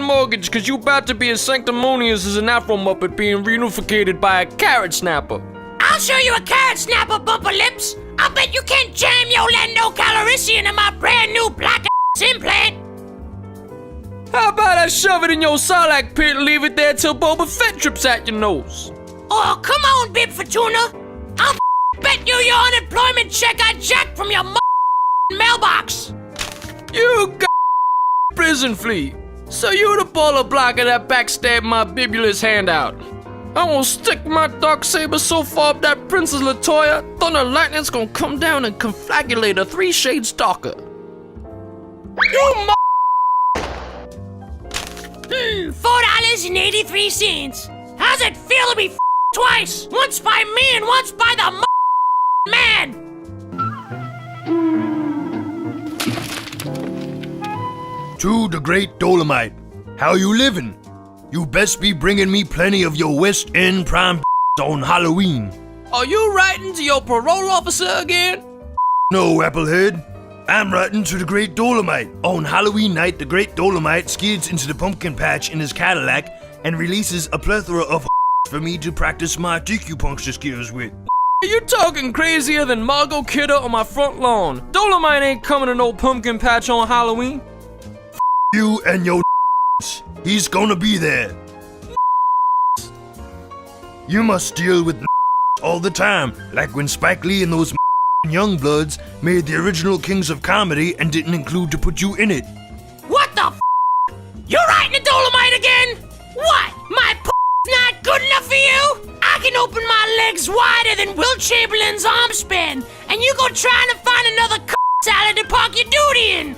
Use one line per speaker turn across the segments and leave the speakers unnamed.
mortgage cause you about to be as sanctimonious as an Afro Muppet being reunificated by a carrot snapper.
I'll show you a carrot snapper, Bumper Lips. I'll bet you can't jam your Lando Calrissian in my brand new black implant.
How about I shove it in your Sarlacc pit and leave it there till Boba Fett trips at your nose?
Oh, come on, Bib Fortuna. I'll bet you your unemployment check I jacked from your mailbox.
You got prison flea. So you the baller blocker that backstabbed my bibulous handout. I won't stick my darksaber so far up that Princess Latoya, Thunder Lightning's gonna come down and conflagulate her 3 shades darker. You
$4.83. How's it feel to be twice? Once by me and once by the man.
To the great Dolemite, how you living? You best be bringing me plenty of your West End prime on Halloween.
Are you writing to your parole officer again?
No, Applehead. I'm writing to the great Dolemite. On Halloween night, the great Dolemite skids into the pumpkin patch in his Cadillac and releases a plethora of for me to practice my acupuncture skills with.
You talking crazier than Margot Kidder on my front lawn. Dolemite ain't coming to no pumpkin patch on Halloween.
You and your he's gonna be there. You must deal with all the time, like when Spike Lee and those young bloods made the original Kings of Comedy and didn't include to put you in it.
What the You're writing to Dolemite again? What? My not good enough for you? I can open my legs wider than Will Chamberlain's arm span, and you go trying to find another salad to park your duty in.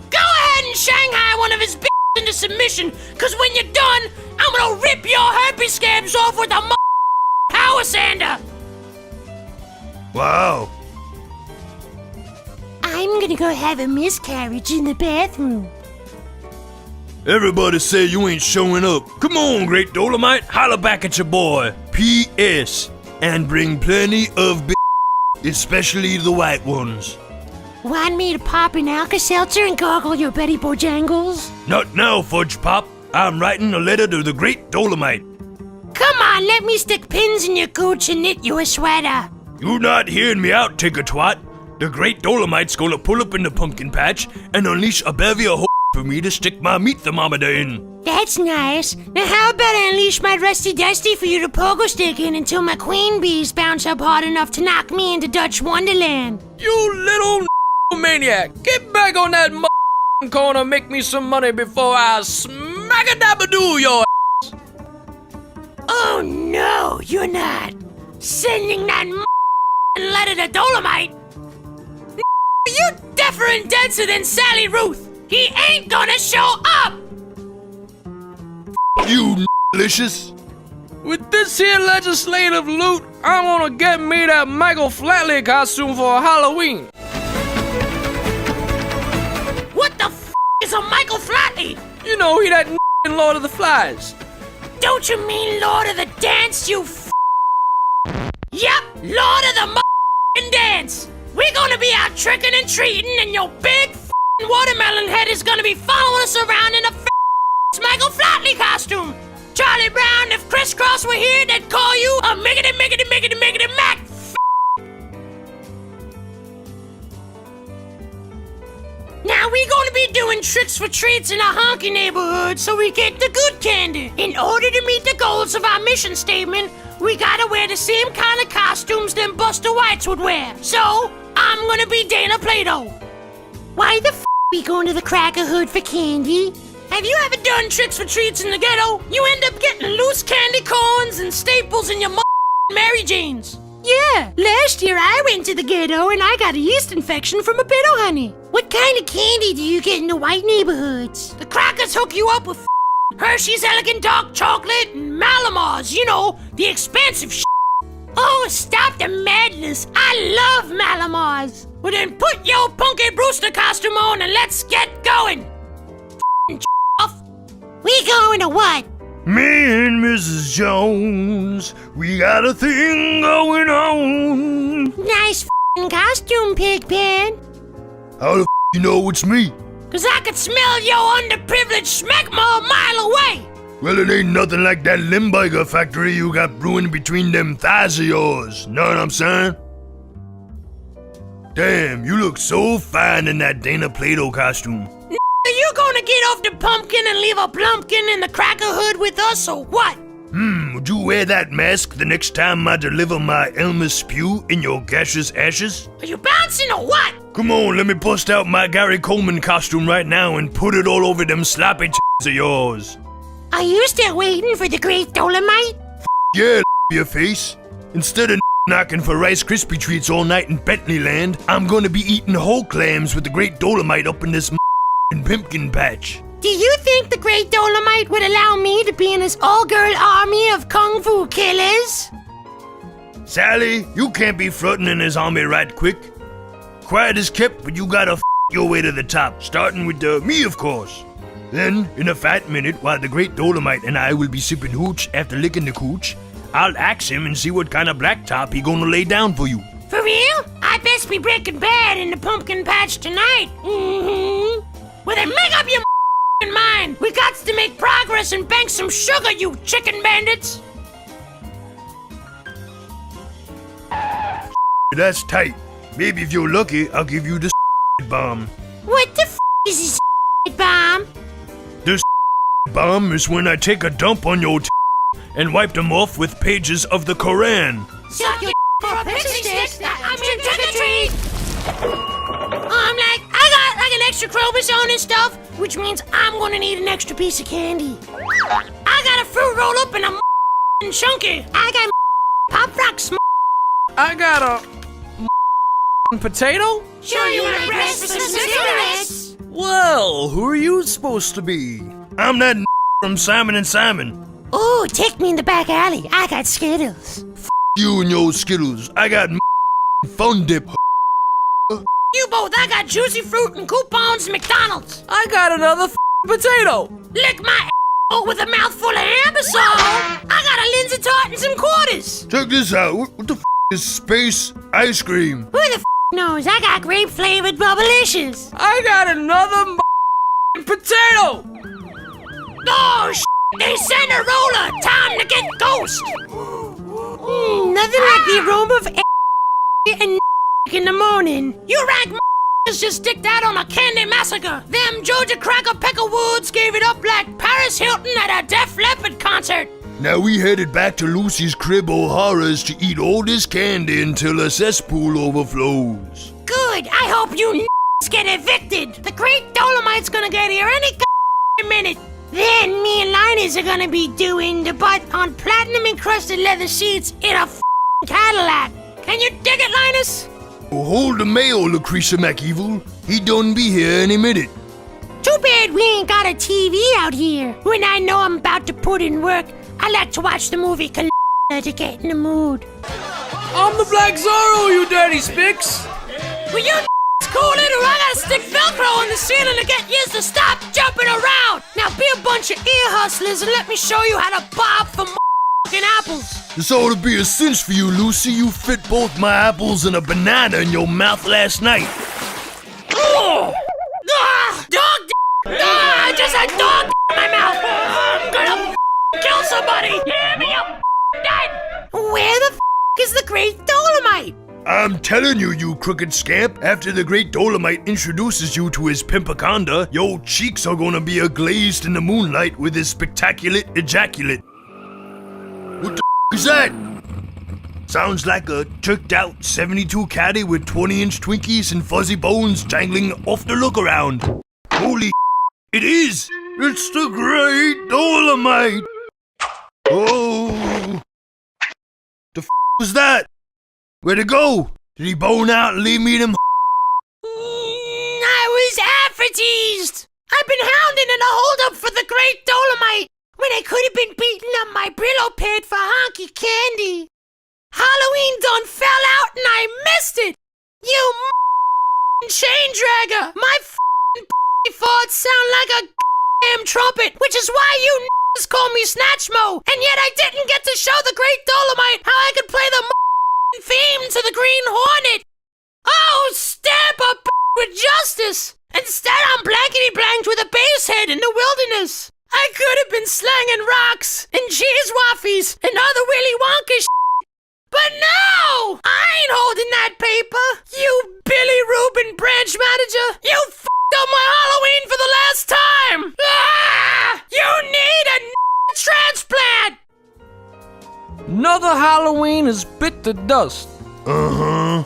Go ahead and Shanghai one of his into submission, cause when you're done, I'm gonna rip your herpes scabs off with a power sander.
Wow.
I'm gonna go have a miscarriage in the bathroom.
Everybody say you ain't showing up. Come on, great Dolemite, holla back at your boy. P.S. And bring plenty of especially the white ones.
Want me to pop an Alka-Seltzer and gargle your Betty Bojangles?
Not now, Fudge Pop. I'm writing a letter to the great Dolemite.
Come on, let me stick pins in your gooch and knit you a sweater.
You not hearing me out, Tigger Twat. The great Dolemite's gonna pull up in the pumpkin patch and unleash a bevy of for me to stick my meat thermometer in.
That's nice. Now how about I unleash my rusty dusty for you to pogo stick in until my queen bees bounce up hard enough to knock me into Dutch Wonderland?
You little maniac! Get back on that corner, make me some money before I smack-a-dab-a-doo your ass!
Oh no, you're not sending that letter to Dolemite! You deafer and denser than Sally Ruth! He ain't gonna show up!
You delicious!
With this here legislative loot, I wanna get me that Michael Flatley costume for Halloween.
What the is a Michael Flatley?
You know, he that in Lord of the Flies.
Don't you mean Lord of the Dance, you Yep, Lord of the Dance! We're gonna be out tricking and treating, and your big watermelon head is gonna be following us around in a Michael Flatley costume! Charlie Brown, if Criss Cross were here, they'd call you a miggity mac. Now we gonna be doing tricks for treats in a honky neighborhood so we get the good candy. In order to meet the goals of our mission statement, we gotta wear the same kind of costumes that Buster Whites would wear. So, I'm gonna be Dana Plato. Why the we going to the cracker hood for candy? Have you ever done tricks for treats in the ghetto? You end up getting loose candy corns and staples in your Mary Janes. Yeah, last year I went to the ghetto and I got a yeast infection from a bit of honey. What kind of candy do you get in the white neighborhoods? The crackers hook you up with Hershey's Elegant Dark Chocolate and Malamars, you know, the expensive shit. Oh, stop the madness. I love Malamars. Well then put your Punky Brewster costume on and let's get going. We going to what?
Me and Mrs. Jones, we got a thing going on.
Nice costume, Pigpen.
How the you know it's me?
Cause I could smell your underprivileged smegma a mile away.
Well, it ain't nothing like that Limburger factory you got brewing between them thighs of yours. Know what I'm saying? Damn, you look so fine in that Dana Plato costume.
Are you gonna get off the pumpkin and leave a plumpkin in the cracker hood with us or what?
Would you wear that mask the next time I deliver my Elmer spew in your gaseous ashes?
Are you bouncing or what?
Come on, let me bust out my Gary Coleman costume right now and put it all over them sloppy of yours.
Are you still waiting for the great Dolemite?
Yeah, your face. Instead of knocking for Rice Krispie treats all night in Bentley land, I'm gonna be eating whole clams with the great Dolemite up in this pumpkin patch.
Do you think the great Dolemite would allow me to be in his all-girl army of kung fu killers?
Sally, you can't be frontin' in his army right quick. Quiet as kept, but you gotta your way to the top, starting with me, of course. Then, in a fat minute, while the great Dolemite and I will be sipping hooch after licking the cooch, I'll ax him and see what kind of blacktop he gonna lay down for you.
For real? I best be breaking bad in the pumpkin patch tonight. Well then make up your mind. We got to make progress and bank some sugar, you chicken bandits.
That's tight. Maybe if you're lucky, I'll give you the bomb.
What the is this bomb?
The bomb is when I take a dump on your and wipe them off with pages of the Koran.
Suck your for a pixie stick. I'm your trick-or-treat. I got like an extra chromosome and stuff, which means I'm gonna need an extra piece of candy. I got a fruit roll up and a chunky. I got Pop Rocks.
I got a potato?
Sure you want to press for some cigarettes?
Well, who are you supposed to be?
I'm that from Simon and Simon.
Oh, take me in the back alley. I got Skittles.
You and your Skittles. I got Fun Dip.
You both. I got juicy fruit and coupons and McDonald's.
I got another potato.
Lick my with a mouthful of ambisol. I got a Lindsay tart and some quarters.
Check this out. What the is space ice cream?
Who the knows? I got grape flavored Bubblicious.
I got another potato.
Oh, they sent a roller. Time to get ghost. Nothing like the aroma of and in the morning. You rank just sticked out on a candy massacre. Them Georgia Cracker Pecker Woods gave it up like Paris Hilton at a Def Leppard concert.
Now we headed back to Lucy's crib O'Hara's to eat all this candy until a cesspool overflows.
Good. I hope you get evicted. The great Dolemite's gonna get here any minute. Then me and Linus are gonna be doing the butt on platinum-encrusted leather seats in a Cadillac. Can you dig it, Linus?
Oh, hold the mail, Lucretia McEvil. He done be here any minute.
Too bad we ain't got a TV out here. When I know I'm about to put in work, I like to watch the movie to get in the mood.
I'm the Black Zorro, you dirty spicks.
Will you cool it or I gotta stick Velcro in the ceiling to get you to stop jumping around? Now be a bunch of ear hustlers and let me show you how to bob for apples.
This ought to be a cinch for you, Lucy. You fit both my apples and a banana in your mouth last night.
Oh! Dog! I just had dog in my mouth. I'm gonna kill somebody. Hear me up, dead. Where the is the great Dolemite?
I'm telling you, you crooked scamp, after the great Dolemite introduces you to his pimpaconda, your cheeks are gonna be glazed in the moonlight with his spectacular ejaculate. What the is that? Sounds like a tricked out 72 caddy with 20-inch Twinkies and fuzzy bones jangling off the look around. Holy it is! It's the great Dolemite! Oh! The was that? Where'd it go? Did he bone out and leave me them?
I was advertised. I've been hounding in a holdup for the great Dolemite when I could have been beating up my Brillo pad for honky candy. Halloween done fell out and I missed it. You chain dragger. My farts sound like a damn trumpet, which is why you call me Snatchmo. And yet I didn't get to show the great Dolemite how I could play the theme to the Green Hornet. Oh, stamp up with justice. Instead, I'm blankety-blanked with a bass head in the wilderness. I could have been slanging rocks and cheese waffies and other Willy Wonka but no! I ain't holding that paper, you Billy Rubin branch manager. You f***ed up my Halloween for the last time! Ah! You need a transplant!
Another Halloween is bit the dust.
Uh-huh.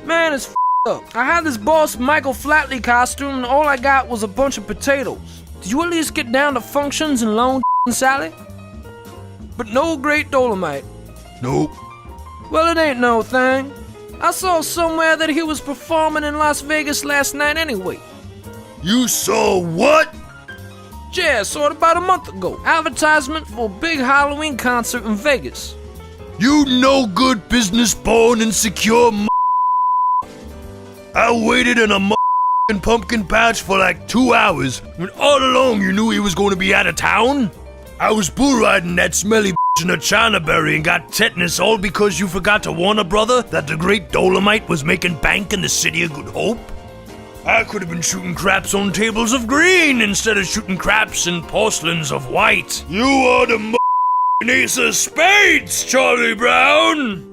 Man, it's up. I had this Boss Michael Flatley costume and all I got was a bunch of potatoes. Did you at least get down to functions and Lone Sally? But no Great Dolemite.
Nope.
Well, it ain't no thing. I saw somewhere that he was performing in Las Vegas last night anyway.
You saw what?
Yeah, saw it about a month ago. Advertisement for a big Halloween concert in Vegas.
You no good business born insecure I waited in a pumpkin patch for like 2 hours when all along you knew he was going to be out of town. I was bull riding that smelly in a China berry and got tetanus all because you forgot to warn a brother that the great Dolemite was making bank in the city of Good Hope. I could have been shooting craps on tables of green instead of shooting craps in porcelains of white. You are the ace of spades, Charlie Brown!